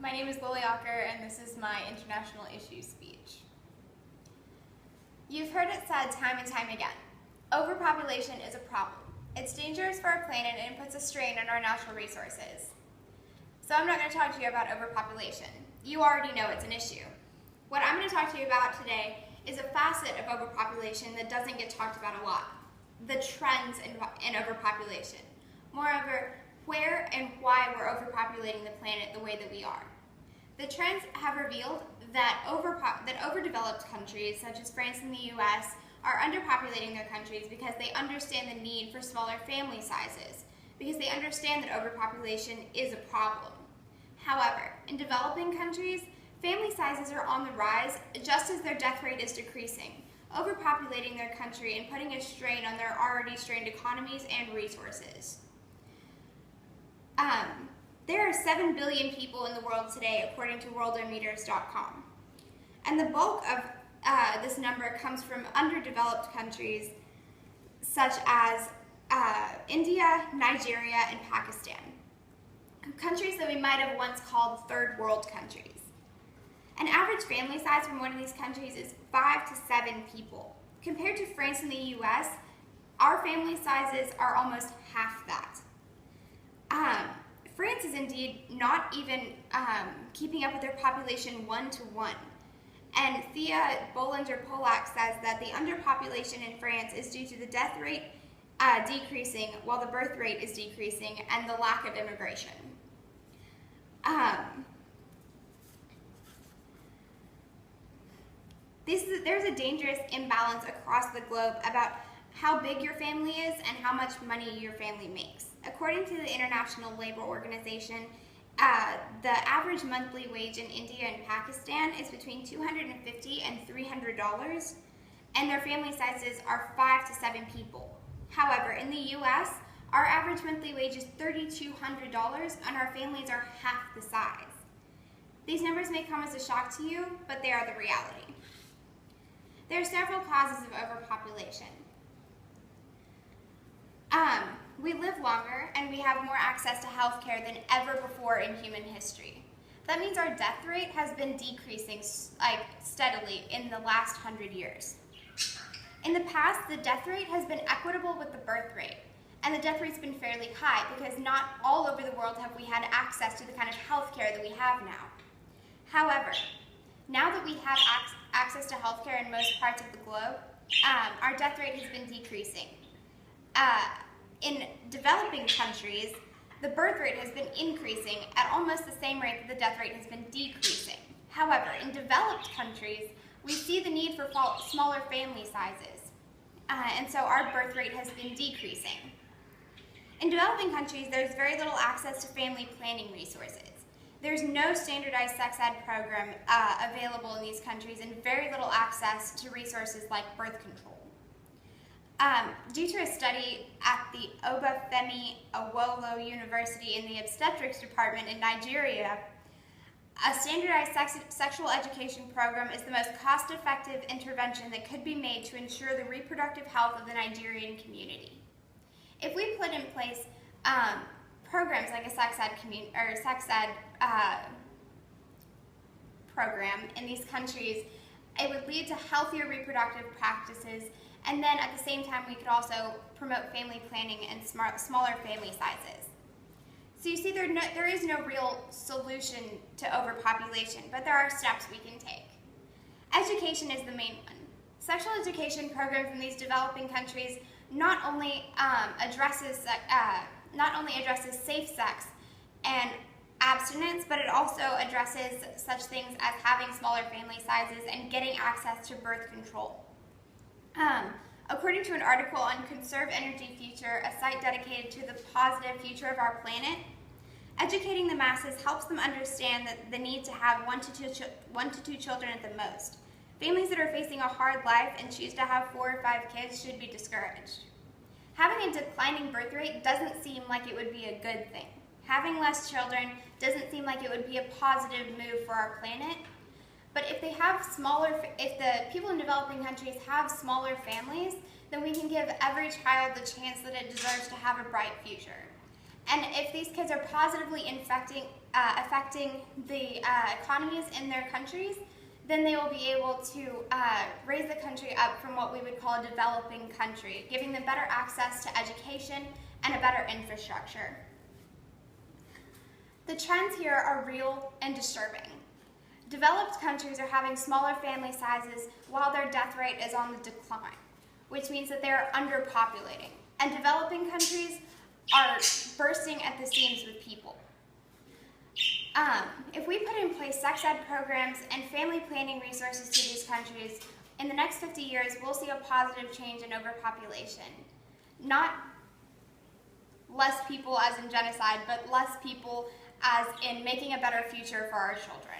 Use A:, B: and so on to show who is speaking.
A: My name is Lily Ocker, and this is my international issues speech. You've heard it said time and time again, overpopulation is a problem. It's dangerous for our planet and it puts a strain on our natural resources. So I'm not going to talk to you about overpopulation. You already know it's an issue. What I'm going to talk to you about today is a facet of overpopulation that doesn't get talked about a lot, the trends in overpopulation. Moreover, where and why we're overpopulating the planet the way that we are. The trends have revealed that overdeveloped countries, such as France and the US, are underpopulating their countries because they understand the need for smaller family sizes, because they understand that overpopulation is a problem. However, in developing countries, family sizes are on the rise just as their death rate is decreasing, overpopulating their country and putting a strain on their already strained economies and resources. There are 7 billion people in the world today, according to worldometers.com. And the bulk of this number comes from underdeveloped countries such as India, Nigeria, and Pakistan. Countries that we might have once called third world countries. An average family size from one of these countries is 5 to 7 people. Compared to France and the US, our family sizes are almost half that. France is indeed not even keeping up with their population 1-to-1. And Thea Bollinger-Polak says that the underpopulation in France is due to the death rate decreasing while the birth rate is decreasing and the lack of immigration. There's a dangerous imbalance across the globe about how big your family is and how much money your family makes. According to the International Labor Organization, the average monthly wage in India and Pakistan is between $250 and $300, and their family sizes are 5 to 7 people. However, in the US, our average monthly wage is $3,200, and our families are half the size. These numbers may come as a shock to you, but they are the reality. There are several causes of overpopulation. We live longer and we have more access to health care than ever before in human history. That means our death rate has been decreasing steadily in the last 100 years. In the past, the death rate has been equitable with the birth rate, and the death rate's been fairly high because not all over the world have we had access to the kind of health care that we have now. However, now that we have access to health care in most parts of the globe, our death rate has been decreasing. In developing countries, the birth rate has been increasing at almost the same rate that the death rate has been decreasing. However, in developed countries, we see the need for smaller family sizes, and so our birth rate has been decreasing. In developing countries, there's very little access to family planning resources. There's no standardized sex ed program available in these countries and very little access to resources like birth control. Due to a study at the Obafemi Awolowo University in the obstetrics department in Nigeria, a standardized sexual education program is the most cost-effective intervention that could be made to ensure the reproductive health of the Nigerian community. If we put in place programs like a sex ed program in these countries, it would lead to healthier reproductive practices, and then at the same time we could also promote family planning and smaller family sizes. So you see, there is no real solution to overpopulation, but there are steps we can take. Education is the main one. Sexual education programs in these developing countries not only addresses safe sex and abstinence, but it also addresses such things as having smaller family sizes and getting access to birth control. According to an article on Conserve Energy Future, a site dedicated to the positive future of our planet, educating the masses helps them understand that the need to have 1 to 2 children at the most. Families that are facing a hard life and choose to have 4 or 5 kids should be discouraged. Having a declining birth rate doesn't seem like it would be a good thing. Having less children doesn't seem like it would be a positive move for our planet. But if the people in developing countries have smaller families, then we can give every child the chance that it deserves to have a bright future. And if these kids are positively affecting the economies in their countries, then they will be able to raise the country up from what we would call a developing country, giving them better access to education and a better infrastructure. The trends here are real and disturbing. Developed countries are having smaller family sizes while their death rate is on the decline, which means that they're underpopulating. And developing countries are bursting at the seams with people. If we put in place sex ed programs and family planning resources to these countries, in the next 50 years, we'll see a positive change in overpopulation. Not less people as in genocide, but less people as in making a better future for our children.